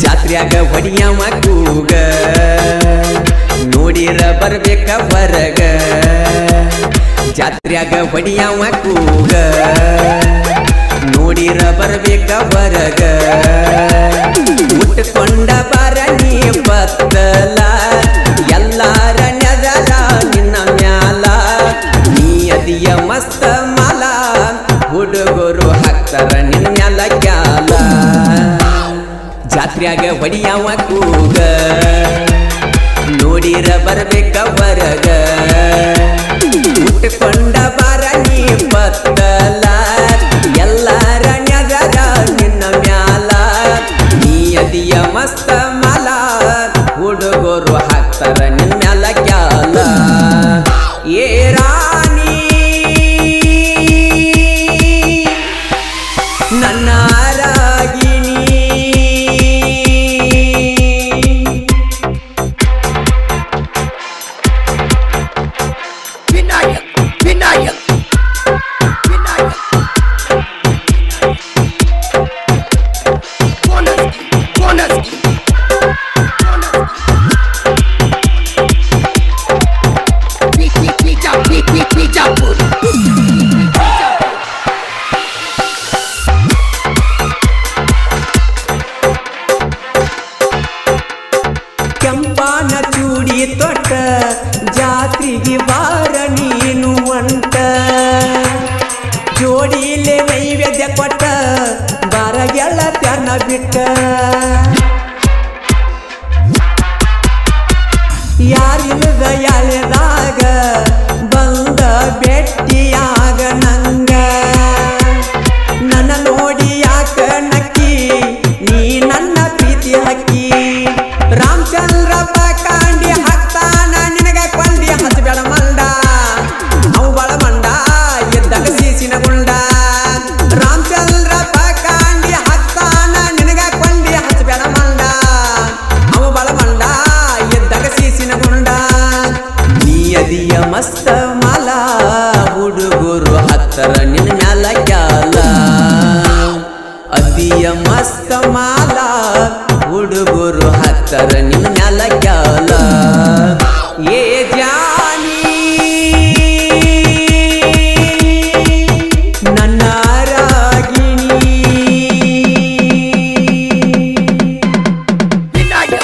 ಜಾತ್ರ್ಯಾಗ ಹೊಡಿಯವ ಕೂಗ ನೋಡಿರ ಬರ್ಬೇಕ ಹೊರಗ ಜಾತ್ರ್ಯಾಗ ಹೊಡಿಯವ ಕೂಗ ನೋಡಿರ ಬರ್ಬೇಕ ಹೊರಗ ಉಟ್ಕೊಂಡ ಬರ ನೀ ಬತ್ತಲ ಎಲ್ಲಾರ ನೆದರ ನಿನ್ನ ಮ್ಯಾಲ ನೀ ಅದಿಯ ಮಸ್ತ ಮಾಲ ಹುಡುಗರು ಹಾಕ್ತಾರ ನಿನ್ನ ಮ್ಯಾಲ ಕ್ಯಾಲ ಜಾತ್ರ್ಯಾಗ ಹೊಡಿಯವ ಕೂಗ ನೋಡಿರ ಬರ್ಬೇಕ ಹೊರಗ ಉಟ್ಕೊಂಡ ಬರ ನೀ ಬತ್ತಲ ಎಲ್ಲಾರ ನೆದರ ನಿನ್ನ ಮ್ಯಾಲ ನೀ ಅದಿಯ ಮಸ್ತ ಮಾಲ ಹುಡುಗರು ಹಾಕ್ತಾರ ನಿನ್ನ ಮ್ಯಾಲ ಕ್ಯಾಲ ಏ ರಾಣಿ ನನ್ನ ರಾಗಿಣಿ ಕೆಂಪಾನ ಚೂಡಿ ತೊಟ್ಟ ಜಾತ್ರೆಗೆ ಬಾರ ನೀನು ಅಂಟ ಜೋಡಿಲೆ ನೈವೇದ್ಯ ಕೊಟ್ಟ ಬಾರ ಗೆಳತ್ಯನ ಬಿಟ್ಟ ಯಾರಿಲ್ಲದ ಯಾಳೆದಾಗ ಬಂದ ಭೇಟಿಯಾಗ ನಂಗ ನನ್ನ ನೋಡಿ ಯಾಕ ನಕ್ಕಿ ನೀ ನನ್ನ ಪ್ರೀತಿ ಹಕ್ಕಿ ರಾಮಚಂದ್ರಪ್ಪ ಕಾಂಡಿ ಹಾಕ್ತಾನ ನಿನಗ ಕೊಂಡಿ ಹಚ್ಚಬೇಡ ಮಂಡ ಅವು ಬಳ ಮಂಡ ಎದ್ದಾಗ ಸೀಸಿನ ಗುಂಡ ರಾಮಚಂದ್ರಪ್ಪ ಕಾಂಡಿ ಹಾಕ್ತಾನ ನಿನಗ ಕೊಂಡಿ ಹಚ್ಚಬೇಡ ಮಂಡ ಅವು ಬಳ ಮಂಡ ಎದ್ದಾಗ ಸೀಸಿನ ಗುಂಡ ನೀ ಅದಿಯ ಮಸ್ತ ಮಾಲ ಹುಡುಗರು ಹತ್ತರ ನಿನ್ನ ಮ್ಯಾಲ ಕ್ಯಾಲ ಅದಿಯ ಮಸ್ತ ಮಾಲ ಹುಡುಗರು ಹತ್ತರ ನಿನ್ನ ಮ್ಯಾಲ ಕ್ಯಾಲ ಏ ಜಾನಿ ನನ್ನ ರಾಗಿಣಿ ವಿನಾಯಕ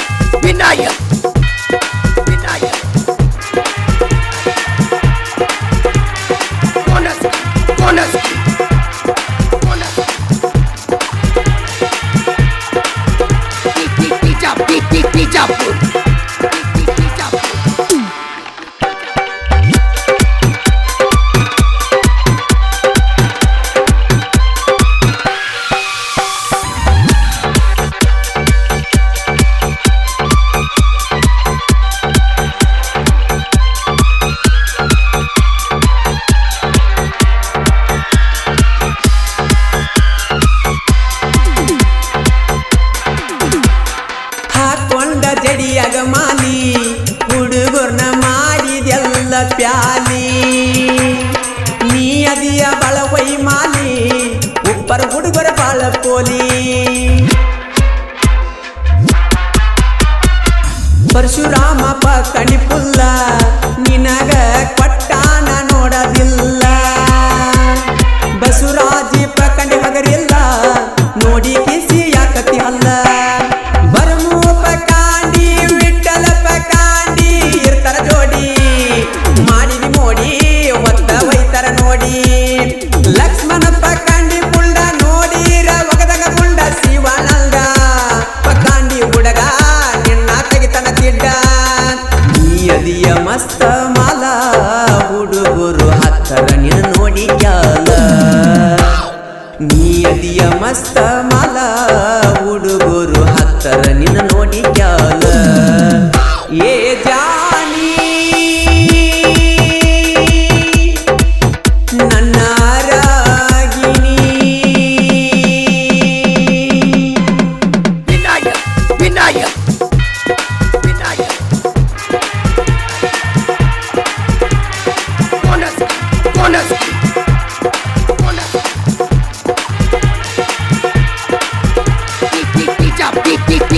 ಹಾಕೊಂಡ ಜಡಿಯಾಗ ಮಾಲಿ ಹುಡುಗರ್ನ ಮಾಡಿದೆಲ್ಲ ಪ್ಯಾಲಿ ನೀ ಅದಿಯ ಬಾಳ ವೈ ಮಾಲಿ ಉಪ್ಪರ ಹುಡುಗರ ಬಾಳ ಪೋಲಿ ಪರಶುರಾಮಪ್ಪ ಕಣಿಪುಲ್ಲ ನಿನಗ ಕೊಟ್ಟಾನ ನೋಡದಿಲ್ಲ ಬಸವರಾಜಿ ಪ್ರಕಂಡಿ ಹಗರಿಲ್ಲ ನೋಡಿ ಕಿಸಿ ಯಾಕತಿ ಅಲ್ಲ ಬರಮೂಪ ಕಾಂಡಿ ವಿಠಲಪ್ಪ ಕಾಂಡಿ ಇರ್ತಾರ ಜೋಡಿ ಮಾಡಿದಿ ಮೋಡಿ ಒತ್ತ ವೈತರ ನೋಡಿ ಲಕ್ಷ್ಮಣಪ್ಪ ಕಾಂಡಿ ಪುಂಡ ನೋಡಿರ ಒಗದಗ ಪುಂಡ ಶಿವಾನಂದ ಪಕಾಂಡಿ ಹುಡುಗ ನಿನ್ನ ತೆಗಿತನ ತಿಡ್ಡ ನೀ ಅದಿಯ ಮಸ್ತ ಮಾಲ ಹುಡುಗರು ಹತ್ತ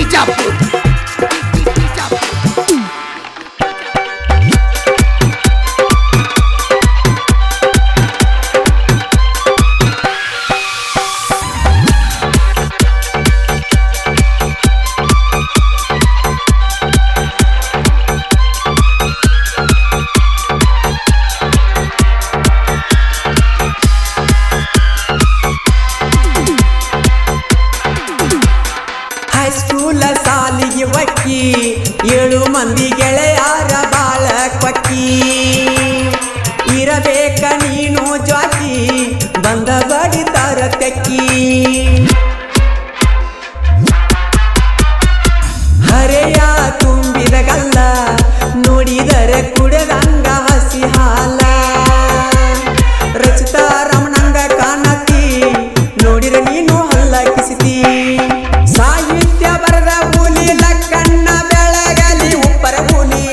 ಬಿಜಾಪುರ ಸಾಲಿಗೆ ಒಕ್ಕಿ 7 ಮಂದಿ ಗೆಳೆಯಾರ ಬಾಳ ಕೊಕ್ಕಿ ಇರಬೇಕ ನೀನು ಜ್ವಾಕಿ ಬಂದ ಬಡಿತಾರ ತೆಕ್ಕಿ ಹರೆಯ ತುಂಬಿದ ಗಲ್ಲ ನೋಡಿದರೆ ಕುಡದಂಗ ಹಸಿ ಹಾಲ ರಚಿತ ರಮಣಂಗ ಕಾಣತಿ ನೋಡಿರ ನೀನು ಹಲ್ಲ ಕಿಸಿತಿ ಸಾಹಿತ್ಯ ಬರದ ಹುಲಿ ಲಕ್ಕಣ್ಣ ಬೆಳಗಲಿ ಉಪ್ಪರ ಹುಲಿ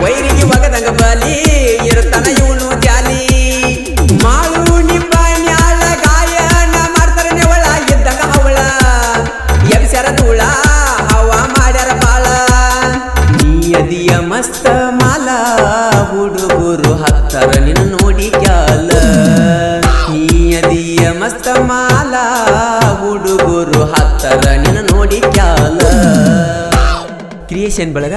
ವೈರಿಗೆ ಒಗದಂಗ ಬಲಿ ಇರುತ್ತಾನ ಇವನು ಜಾಲಿ ಮಾಳು ನಿಂಬಾಣ್ಯಾಳ ಗಾಯನ ಮಾಡ್ತಾರೆ ನೆವಳ ಇದ್ದಂಗ ಅವಳ ಎಬ್ಸ್ಯಾರ ಧೂಳ ಹವ ಮಾಡ್ಯಾರ ಬಾಳ ನೀಯದಿಯ ಮಸ್ತ ಮಾಲ ಹುಡುಗರು ಹತ್ತರ ನಿನ್ನ ನೋಡಿ ಕ್ಯಾಲ ನೀಯದಿಯ ಮಸ್ತ ಮಾಲ ಹುಡುಗರು ಹತ್ತರ ನಿನ್ನ ನೋಡಿ ಕ್ಯಾಲ ಕ್ರಿಯೇಷನ್ ಬಳಗ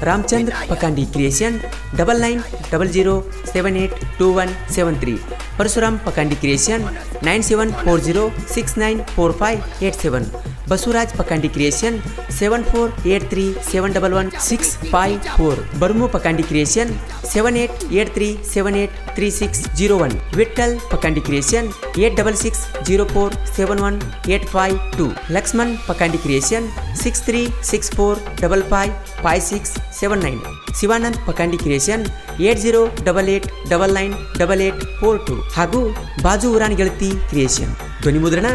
Ramachandra Pakandi creation 9900782173 Parashuram Pakandi creation 9740694587 Basavaraj Pakandi creation 7483711654 Barmu Pakandi creation 7883783601 Vithal Pakandi creation 8660471852 Lakshman Pakandi creation 6364555679 Shivanand Pakandi creation 8088998842 ಹಾಗೂ ಬಾಜು ಊರಾನ್ ಗೆಳತಿ ಕ್ರಿಯೇಷನ್ ಧ್ವನಿ ಮುದ್ರಣ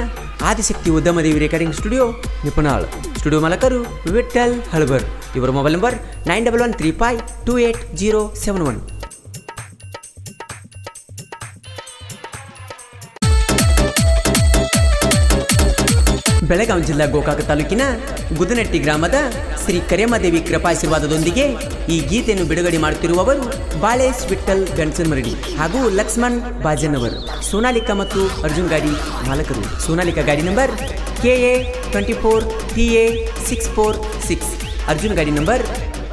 Adishakti Udyamadevi recording studio Nipunal studio ಮಾಲಕರು ವಿಠಲ್ ಹಳಬರ್ ಇವರ ಮೊಬೈಲ್ ನಂಬರ್ 9113528071 ಬೆಳಗಾವಿ ಜಿಲ್ಲಾ ಗೋಕಾಕ ತಾಲೂಕಿನ ಗುದನಟ್ಟಿ ಗ್ರಾಮದ ಶ್ರೀ ಕರೇಮದೇವಿ ಕೃಪಾಶೀರ್ವಾದದೊಂದಿಗೆ ಈ ಗೀತೆಯನ್ನು ಬಿಡುಗಡೆ ಮಾಡುತ್ತಿರುವವರು ಬಾಳೇಶ್ ವಿಠಲ್ ಗಣಸನ್ಮರಡಿ ಹಾಗೂ ಲಕ್ಷ್ಮಣ್ ಬಾಜನ್ನವರು ಸೋನಾಲಿಕಾ ಮತ್ತು ಅರ್ಜುನ್ ಗಾಡಿ ಮಾಲಕರು ಸೋನಾಲಿಕಾ ಗಾಡಿ ನಂಬರ್ KA 24 TA 646 ಅರ್ಜುನ್ ಗಾಡಿ ನಂಬರ್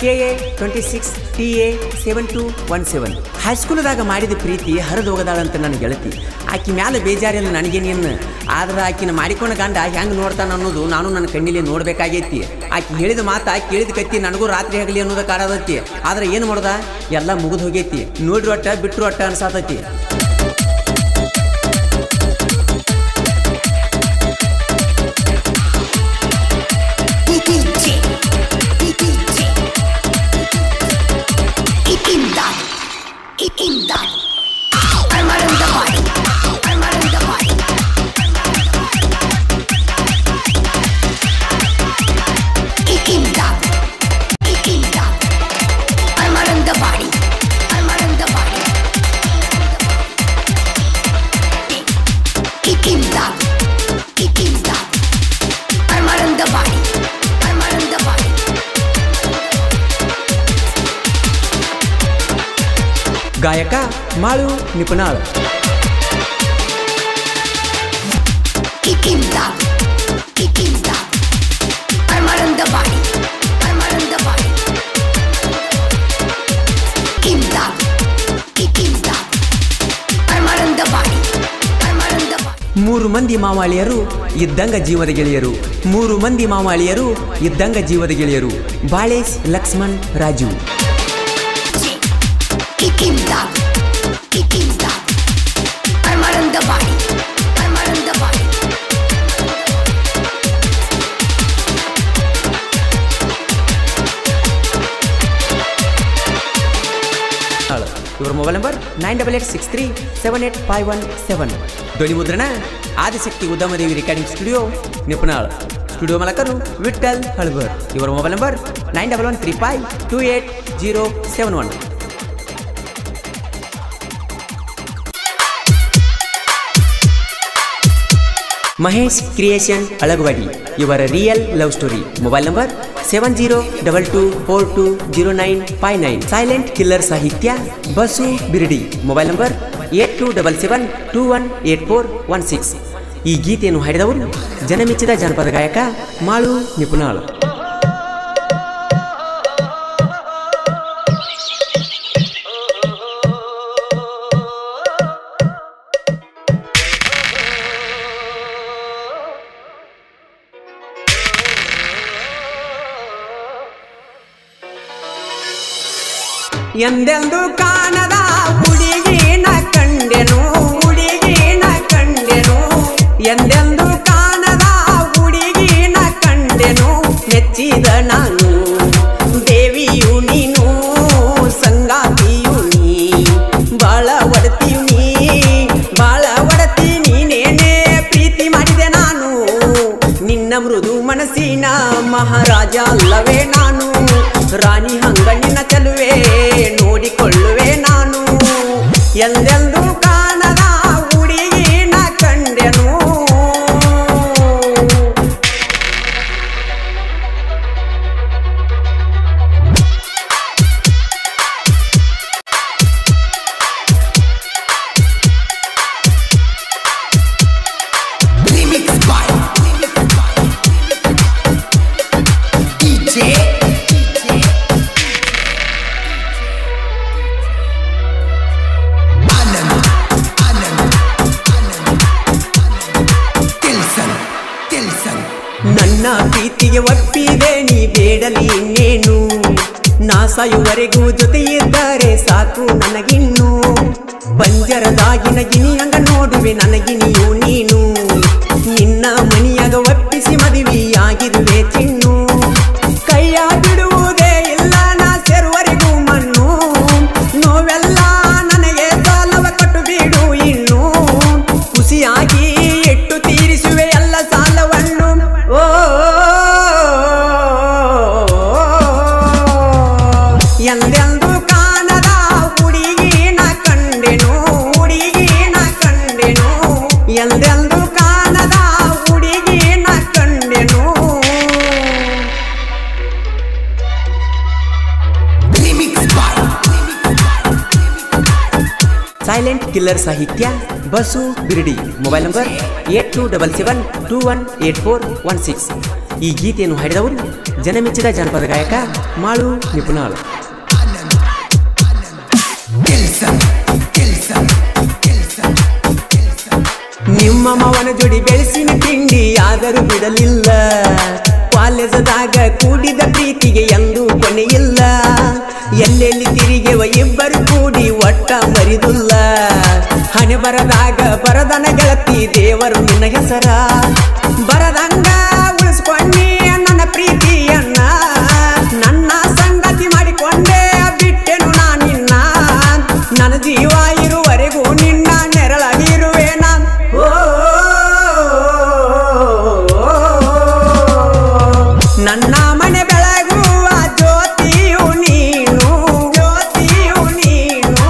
KA 26 TA 7217 ಹೈಸ್ಕೂಲ್ದಾಗ ಮಾಡಿದ ಪ್ರೀತಿ ಹರಿದು ಹೋಗದಾಳಂತ ನನ್ನ ಗೆಳತಿ ಆಕಿ ಮ್ಯಾಲೆ ಬೇಜಾರಿಲ್ಲ ನನಗೇನೇನು ಆದ್ರೆ ಆಕಿನ ಮಾಡಿಕೊಂಡ ಗಂಡ ಹೆಂಗೆ ನೋಡ್ತಾನ ಅನ್ನೋದು ನಾನು ನನ್ನ ಕಣ್ಣಿಲೆ ನೋಡಬೇಕಾಗೈತಿ ಆಕಿ ಹೇಳಿದ ಮಾತು ಕೇಳಿದ ಕತ್ತಿ ನನಗೂ ರಾತ್ರಿ ಆಗಲಿ ಅನ್ನೋದು ಕಾಡದೈತಿ ಆದ್ರೆ ಏನು ಮಾಡ್ದ ಎಲ್ಲ ಮುಗಿದು ಹೋಗೈತಿ ನೋಡ್ರಿ ಒಟ್ಟ ಬಿಟ್ಟರು ಒಟ್ಟ ಅನ್ಸಾತೈತಿ ಗಾಯಕ ಮಾಳು ನಿಪುಣಾಳ್ ಮೂರು ಮಂದಿ ಮಾವಾಳಿಯರು ಇದ್ದಂಗ ಜೀವದ ಗೆಳೆಯರು ಮೂರು ಮಂದಿ ಮಾವಾಳಿಯರು ಇದ್ದಂಗ ಜೀವದ ಗೆಳೆಯರು ಬಾಳೇಶ್ ಲಕ್ಷ್ಮಣ್ ರಾಜು ಇವರ ಮೊಬೈಲ್ ನಂಬರ್ 9886378517 ಧ್ವನಿ ಮುದ್ರಣ Adishakti Udyamadevi recording studio Nipunal studio ಮಾಲಕರು ವಿಠಲ್ ಹಳಬರ್ ಇವರ mobile number 9113528071 Mahesh creation Alagawadi ಇವರ real love story. Mobile number 7022420959. Silent killer ಸಾಹಿತ್ಯ ಬಸು ಬಿರಡಿ. Mobile number 8277218416. ಈ ಗೀತೆಯನ್ನು ಹಾಡಿದವರು ಜನಮೆಚ್ಚಿದ ಜಾನಪದ ಗಾಯಕ ಮಾಳು ನಿಪುಣಾಳ್. ಎಂದೆಂದು ಕಾಣದ ಹುಡುಗಿನ ಕಂಡೆನು, ಹುಡುಗಿನ ಕಂಡೆನು, ಎಂದೆಂದು ಕಾಣದ ಹುಡುಗಿನ ಕಂಡೆನು. ಮೆಚ್ಚಿದ ನಾನು ದೇವಿಯು ನೀನು, ಸಂಗಾತಿಯು ನೀ, ಬಾಳ ಒಡತಿಯು ನೀ, ಬಾಳ ಒಡತಿ ನೀನೇನೇ. ಪ್ರೀತಿ ಮಾಡಿದೆ ನಾನು ನಿನ್ನ ಮೃದು ಮನಸ್ಸಿನ ಮಹಾರಾಜ ಅಲ್ಲವೇ ನಾನು. ರಾಣಿ ಹಂಗ ನಿನ್ನ ಚೆಲುವೆ ನೋಡಿಕೊಳ್ಳುವೆ ನಾನು. ಎಂದೆಂದು ಕಾಣದ ಹುಡುಗಿನ ಕಂಡೆನು. ನನ್ನ ಪ್ರೀತಿಗೆ ಒಪ್ಪಿದೆ ನೀ ಬೇಡಲಿ ಇನ್ನೇನು, ನಾ ಸಾಯುವರೆಗೂ ಜೊತೆ ಇದ್ದರೆ ಸಾಕು ನನಗಿನ್ನು. ಪಂಜರದಾಗಿನ ಗಿನಿಯಂಗ ನೋಡುವೆ ನನಗಿನಿಯು ನೀನು, ನಿನ್ನ ಮನಿಯಾಗ ಒಪ್ಪಿಸಿ ಮದುವೆಯಾಗಿರುವೆ ಚಿನ್ನು. ಕೈಯ ಬಿಡುವುದೇ ಇಲ್ಲ ನಾ ಸೇರುವರೆಗೂ ಮಣ್ಣು, ನೋವೆಲ್ಲ ನನಗೆ ಸಾಲವ ಕೊಟ್ಟು ಬಿಡು ಇನ್ನು. ಖುಷಿಯಾಗಿ ಇಟ್ಟು ತೀರಿಸುವೆ ಎಲ್ಲ ಸಾಲವನ್ನು. ಎಂದೆಂದು ಕಾಣದ ಹುಡುಗಿನ ಕಂಡೆನು, ಹುಡುಗಿನ ಕಂಡೆನು, ಎಂದೆಂದು ಕಾಣದ ಹುಡುಗಿನ ಕಂಡೆನು. ಸೈಲೆಂಟ್ ಕಿಲ್ಲರ್ ಸಾಹಿತ್ಯ ಬಸು ಬಿರಡಿ. Mobile number 8277218416. ಈ ಗೀತೆಯನ್ನು ಹಾಡಿದವರು ಜನಮೆಚ್ಚಿದ ಜಾನಪದ ಗಾಯಕ ಮಾಳು ನಿಪುಣಾಳ್. ನಿಮ್ಮ ಮಾವನ ಜೋಡಿ ಬೆಳೆಸಿನ ತಿಂಡಿ ಆದರೂ ಬಿಡಲಿಲ್ಲ, ಕಾಲೇಜದಾಗ ಕೂಡಿದ ಪ್ರೀತಿಗೆ ಎಂದೂ ಕೊನೆಯಿಲ್ಲ. ಎಲ್ಲೆಲ್ಲಿ ತಿರುಗೆವ ಇಬ್ಬರು ಕೂಡಿ ಒಟ್ಟ ಮರಿದುಲ್ಲ. ಹಣೆ ಬರದಾಗ ಬರದನ ಗೆಳತಿ ದೇವರು ನಿನ್ನ ಹೆಸರ, ಬರದಂಗ ಉಳಿಸ್ಕೊಂಡಿ ನನ್ನ ಪ್ರೀತಿಯನ್ನ. ನನ್ನ ಸಂಗತಿ ಮಾಡಿಕೊಂಡೆ ಬಿಟ್ಟೆನು ನಾನಿನ್ನ, ನನ್ನ ಜೀವ ಇರುವರೆಗೂ ನಿನ್ನ ನೆರಳಾಗಿರುವೆ ನಾನು. ನನ್ನ ಮನೆ ಬೆಳಗುವ ಜ್ಯೋತಿಯು ನೀನು, ಜ್ಯೋತಿಯು ನೀನು,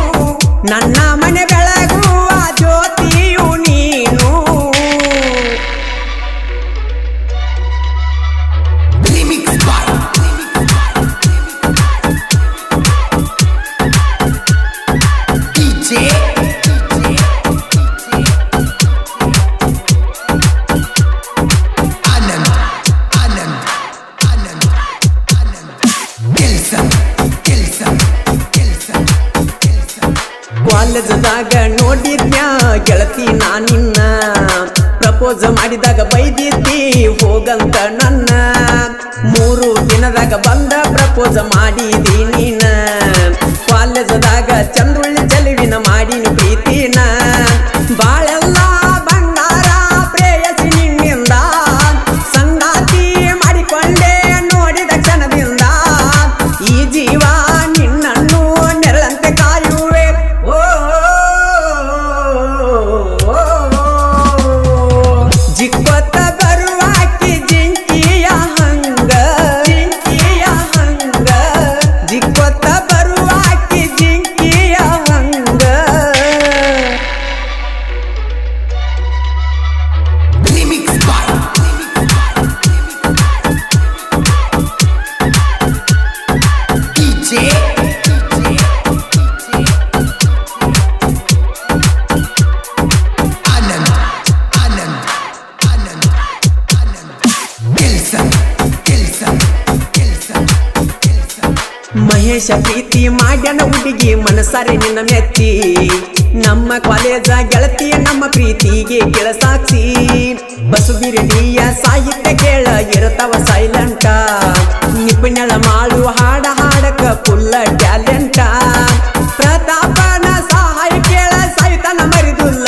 ನನ್ನ ಮನೆ ಬೆಳಗುವ ಜ್ಯೋತಿಯು ನೀನು. ಕಾಲೇಜದಾಗ ನೋಡಿದ್ನ್ಯ ಗೆಳತಿ ನಾನಿನ್ನ, ಪ್ರಪೋಸ್ ಮಾಡಿದಾಗ ಬೈದಿದ್ದಿ ಹೋಗಂತ ನನ್ನ. 3 ದಿನದಾಗ ಬಂದ ಪ್ರಪೋಸ್ ಮಾಡಿದಿ ನೀನ, ಕಾಲೇಜದಾಗ ಚಂದ್ರುಳ್ಳಿ ಚೆಲುವಿನ ಮಾಡಿನ ಪ್ರೀತಿನ. ಬಾಳೆಲ್ಲ ಬಂಗಾರ ಪ್ರೇಯಸಿ ನಿನ್ನಿಂದ, ಸಂಗಾತಿ ಮಾಡಿಕೊಂಡೆ ನೋಡಿದ ಕ್ಷಣದಿಂದ. ಈ ಜೀವ ನಿನ್ನನ್ನು ನೆರಳಂತೆ ಕಾಯುವೆ. ಜಿಕ್ಕೊತ್ತ ಬರುವಾಕಿ ಜಿಂಕಿಯ ಹಂಗ, ಜಿಂಕಿಯ ಹಂಗ, ಜಿಕ್ಕೊತ್ತ ಬರುವಾಕಿ ಜಿಂಕಿ ಮಹೇಶ ಪ್ರೀತಿ ಮಾಡ್ಯಾನ ಹುಡುಗಿ ಮನಸಾರೆ ನಿನ್ನ ಮೆಚ್ಚಿ ನಮ್ಮ ಕಾಲೇಜ ಗೆಳತಿ ನಮ್ಮ ಪ್ರೀತಿಗೆ ಗೆಳ ಸಾಕ್ಷಿ ಬಸುಬಿರಡಿಯ ಸಾಹಿತ್ಯ ಕೇಳ ಇರತವ ಸೈಲೆಂಟ ನಿಪುಣಳ ಮಾಡು ಹಾಡ ಹಾಡಕ ಫುಲ್ಲ ಟ್ಯಾಲೆಂಟ ಪ್ರತಾಪನ ಸಹಾಯ ಕೇಳ ಸಹಿತನ ಮರಿದುಲ್ಲ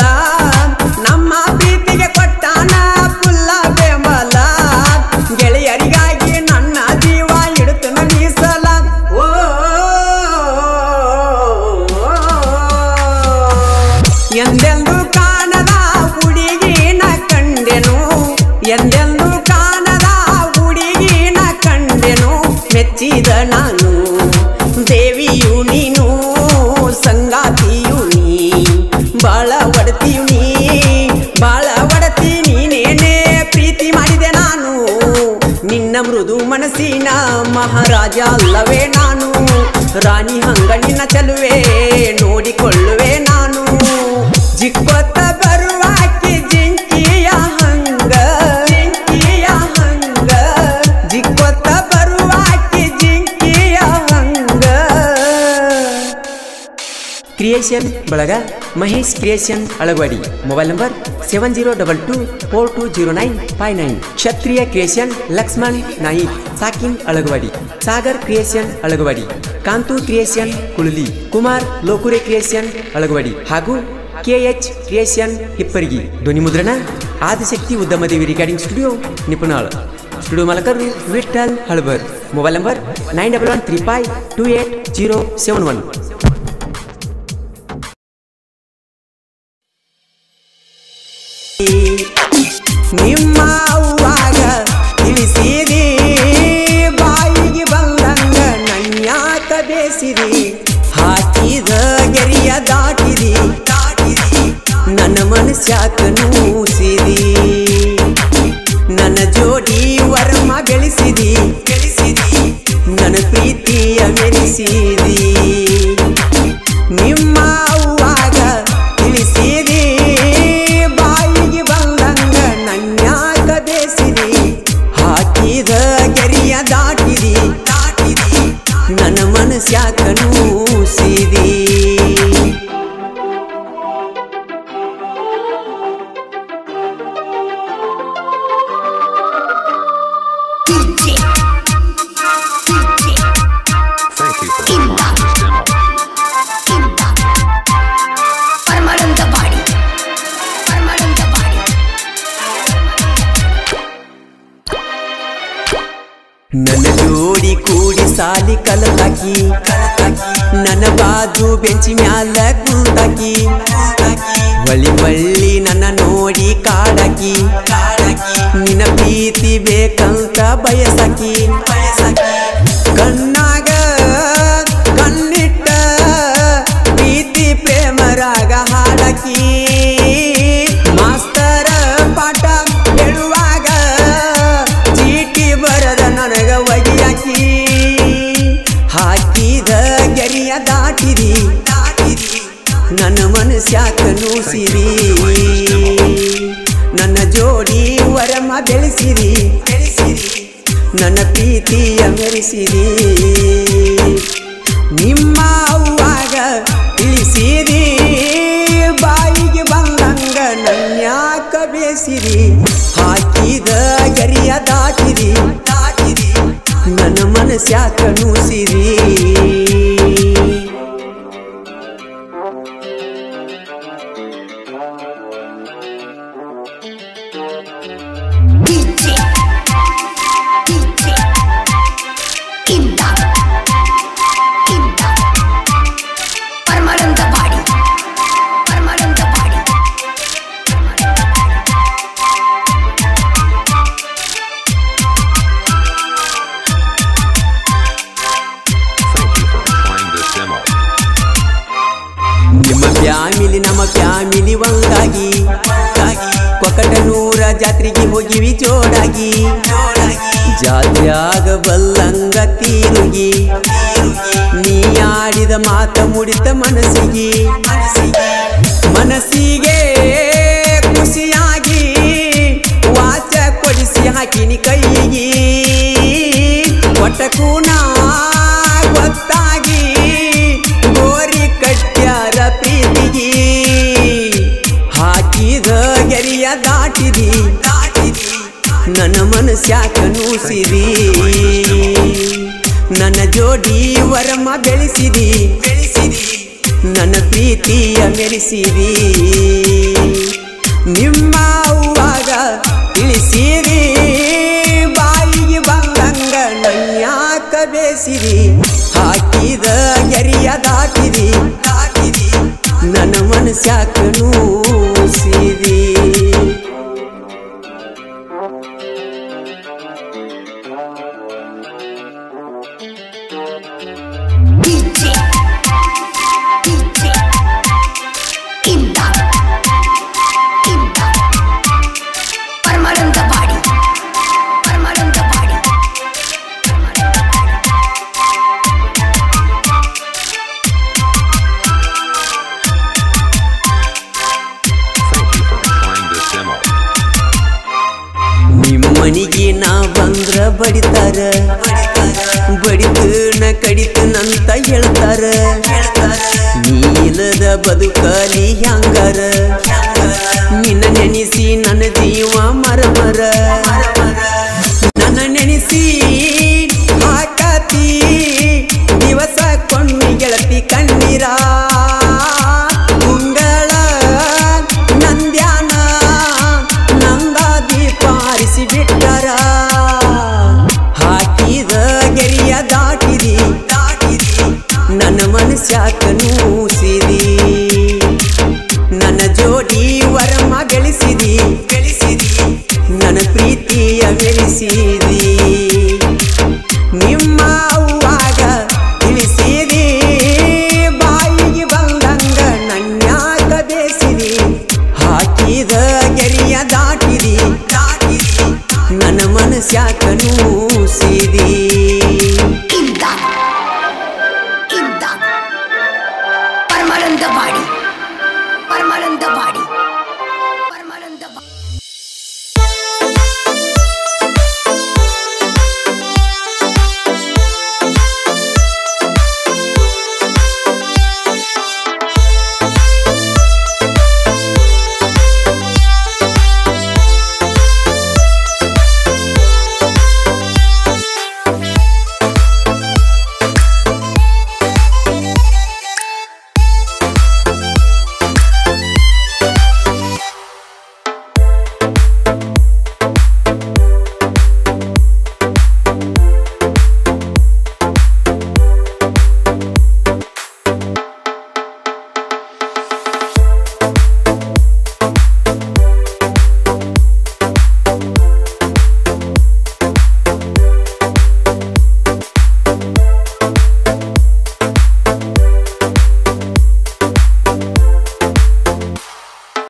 ನಮ್ಮ ಪ್ರೀತಿಗೆ ಕೊಟ್ಟಾನ ಫುಲ್ಲ ಬೆಂಬಲ ಗೆಳೆಯರಿಗಾಗಿ ನನ್ನ ಜೀವ ಇಡುತ್ತನ ಮೀಸಲ ಎಂದೆಂದು ಕಾಣದ ಹುಡುಗಿನ ಕಂಡೆನು ಎಂದೆಂದು ಕಾಣದ ಹುಡುಗಿನ ಕಂಡೆನು ಮೆಚ್ಚಿದ ನಾನು ದೇವಿಯು ನೀನು ಸಂಗಾತಿಯು ನೀ ಬಾಳ ಒಡತಿಯು ನೀ ಬಾಳ ಒಡತಿ ನೀನೇನೇ ಪ್ರೀತಿ ಮಾಡಿದೆ ನಾನು ನಿನ್ನ ಮೃದು ಮನಸ್ಸಿನ ಮಹಾರಾಜ ಅಲ್ಲವೇ ನಾನು ರಾಣಿ ಹಂಗ ನಿನ್ನ ಚಲುವೆ ನೋಡಿಕೊಳ್ಳುವೆ ನಾನು ಜಿಕ್ಕೊತ್ತ ಬರುವಾಕಿ ಜಿಂಕಿಯ ಹಂಗ ಜಿಕ್ಕೊತ್ತ ಬರುವಾಕಿ ಜಿಂಕಿಯ ಹಂಗ ಕ್ರಿಯೇಷನ್ ಬಳಗ Mahesh creation Alagawadi mobile number 7022420959 Kshatriya creation Lakshman Naik ಸಾಕಿನ್ Alagawadi Sagar creation Alagawadi Kantu creation Kulali Kumar Lokure creation Alagawadi ಹಾಗೂ KH ಕ್ರಿಯೇಷನ್ ಹಿಪ್ಪರಿಗಿ ಧ್ವನಿ ಮುದ್ರಣ Adishakti Udyamadevi recording studio Nipunal studio ಮಾಲಕರು ವಿಠಲ್ ಹಳಬರ್ ಮೊಬೈಲ್ ನಂಬರ್ 9135288071 ನಿಮ್ಮ ಅವ್ವಾಗ ತಿಳಿಸಿರಿ ಬಾಯಿಗೆ ಬಂದಂಗ ನನ್ಯಾಕ ಬೇಸಿರಿ ಹಾಕಿದ ಗೆರಿಯ ದಾಟಿರಿ ನನ್ನ ಮನಸ್ಯಾಕ ನೂಸಿರಿ ನನ್ನ ಜೋಡಿ ವರ್ಮ ಬೆಳೆಸಿದಿ ನನ್ನ ಪ್ರೀತಿಯ ಮೆರೆಸಿದಿ ನಿಮ್ಮ ಅವ್ವಾಗ ತಿಳಿಸಿರಿ ಬಾಯಿಗೆ ಬಂದಂಗ ನನ್ಯಾಕ ಬೇಸಿರಿ ಹಾಕಿದ ಗೆರಿಯ ದಾಟಿರಿ ನನ್ನ ಮನಸ್ಯಾಕ ನೂಸಿದಿ ನನ್ನ ಜೋಡಿ ಕೂಡಿ ಸಾಲಿ ಕಲತಾಕಿ ನನ್ನ ಬಾಜು ಬೆಂಚಿ ಮ್ಯಾಲ ಕುಂತಾಕಿ ಬಳ್ಳಿ ಬಳ್ಳಿ ನನ್ನ ನೋಡಿ ಕಾಡಾಕಿ ನಿನ್ನ ಪ್ರೀತಿ ಬೇಕಂತ ಬಯಸಾಕಿ ಕಣ್ಣಾಗ ಕಣ್ಣಿಟ್ಟ ಪ್ರೀತಿ ಪ್ರೇಮರಾಗ ಹಾಡಾಕಿ ಮಾಸ್ತರ ಪಾಠ ಹೇಳುವಾಗ ಚೀಟಿ ಬರದ ನನಗ ಒಗಿಯಾಕಿ ಹಾಕಿದ ಗೆರಿಯ ದಾಟಿರಿ ನನ್ನ ಮನಸ್ಯಾಕ ನೂಸಿರಿ ನನ್ನ ಜೋಡಿ ವರಮ ಬೆಳೆಸಿರಿ ನನ್ನ ಪ್ರೀತಿಯ ಮೆರೆಸಿರಿ ನಿಮ್ಮ ಅವ್ವಾಗ ತಿಳಿಸಿರಿ ಬಾಯಿಗೆ ಬಂದಂಗ ನನ್ಯಾಕ ಬೇಸಿರಿ ಹಾಕಿದ ಗೆರಿಯ ದಾಟಿರಿ ನನ್ನ ಮನಸ್ಯಾಕ ನೂಸಿರಿ ಫ್ಯಾಮಿಲಿ ನಮ್ಮ ಫ್ಯಾಮಿಲಿ ಒಂದಾಗಿ ಕೊಕಟನೂರ ಜಾತ್ರೆಗೆ ಹೋಗಿವಿ ಜೋಡಾಗಿ ಜಾತ್ರೆಯಾಗ ಬಲ್ಲಂಗ ತೀರುಗಿ ನೀ ಆಡಿದ ಮಾತ ಮುಡಿತ ಮನಸ್ಸಿಗೆ ಖುಷಿಯಾಗಿ ವಾಚ ಕೊಡಿಸಿ ಹಾಕಿನಿ ಕೈಗೆ ಒಟ್ಟಕೂನ ಗೊತ್ತಾಗಿ ಉಳಿಸಿದಿ ನನ್ನ ಜೋಡಿ ವರಮ ಬೆಳೆಸಿದಿ ನನ್ನ ಪ್ರೀತಿಯ ಮೆರೆಸಿದಿ ನಿಮ್ಮ ಅವ್ವಾಗ ತಿಳಿಸಿದಿ ಬಾಯಿಗೆ ಬಂದಂಗ ನನ್ಯಾಕ ಬೇಸಿದಿ ಹಾಕಿದ ಗೆರಿಯ ದಾಟಿದಿ ನನ್ನ ಮನಸ್ಯಾಕ ನೂಸಿದಿ ಮನಿಗೆ ನಾ ಬಂದ್ರ ಬಡಿತಾರ ಬಡಿತನ ಕಡಿತನಂತ ಹೇಳ್ತಾರ ನೀಲದ ಬದುಕಲಿ ಹ್ಯಾಂಗಾರ ನಿನ್ನ ನೆನೆಸಿ ನನ್ನ ಜೀವ ಮರಮರ